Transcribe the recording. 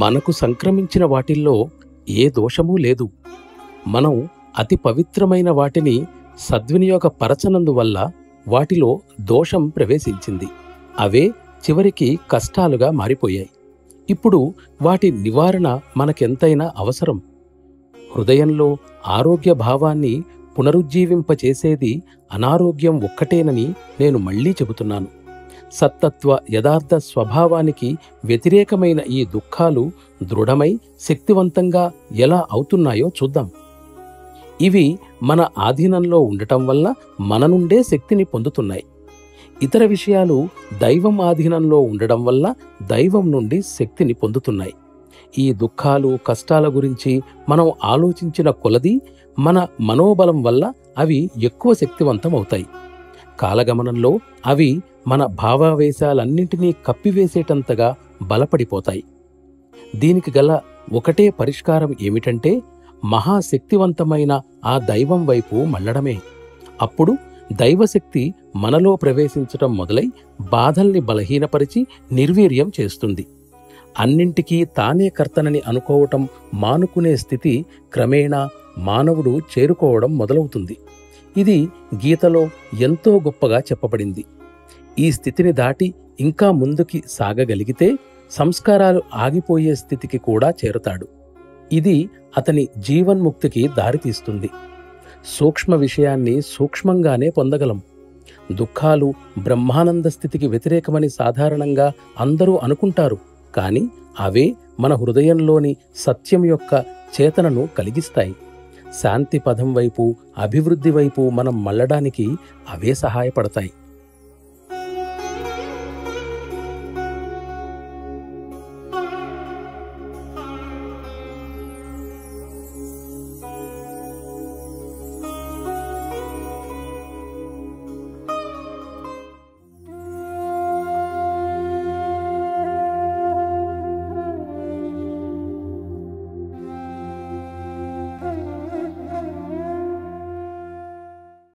మనకు సంక్రమించిన వాటిల్లో ఏ దోషమూ లేదు. మనం అతి పవిత్రమైన వాటిని సద్వినియోగపరచనందువల్ల వాటిలో దోషం ప్రవేశించింది. అవే చివరికి కష్టాలుగా మారిపోయాయి. ఇప్పుడు వాటి నివారణ మనకెంతైనా అవసరం. హృదయంలో ఆరోగ్య భావాన్ని పునరుజ్జీవింపచేసేది అనారోగ్యం ఒక్కటేనని నేను మళ్లీ చెబుతున్నాను. సత్తత్వ యథార్థ స్వభావానికి వ్యతిరేకమైన ఈ దుఃఖాలు దృఢమై శక్తివంతంగా ఎలా అవుతున్నాయో చూద్దాం. ఇవి మన ఆధీనంలో ఉండటం వల్ల మన నుండే శక్తిని పొందుతున్నాయి. ఇతర విషయాలు దైవం ఆధీనంలో ఉండడం వల్ల దైవం నుండి శక్తిని పొందుతున్నాయి. ఈ దుఃఖాలు కష్టాల గురించి మనం ఆలోచించిన కొలది మన మనోబలం వల్ల అవి ఎక్కువ శక్తివంతమవుతాయి. కాలగమనంలో అవి మన భావావేశాలన్నింటినీ కప్పివేసేటంతగా బలపడిపోతాయి. దీనికి గల ఒకటే పరిష్కారం ఏమిటంటే మహాశక్తివంతమైన ఆ దైవం వైపు మళ్లడమే. అప్పుడు దైవశక్తి మనలో ప్రవేశించటం మొదలై బాధల్ని బలహీనపరిచి నిర్వీర్యం చేస్తుంది. అన్నింటికీ తానే కర్తనని అనుకోవటం మానుకునే స్థితి క్రమేణా మానవుడు చేరుకోవడం మొదలవుతుంది. ఇది గీతలో ఎంతో గొప్పగా చెప్పబడింది. ఈ స్థితిని దాటి ఇంకా ముందుకి సాగగలిగితే సంస్కారాలు ఆగిపోయే స్థితికి కూడా చేరుతాడు. ఇది అతని జీవన్ముక్తికి దారితీస్తుంది. సూక్ష్మ విషయాన్ని సూక్ష్మంగానే పొందగలం. దుఃఖాలు బ్రహ్మానంద స్థితికి వ్యతిరేకమని సాధారణంగా అందరూ అనుకుంటారు. కాని అవే మన హృదయంలోని సత్యం యొక్క చేతనను కలిగిస్తాయి. శాంతి పదం వైపు, అభివృద్ధి వైపు మనం మళ్ళడానికి అవే సహాయపడతాయి.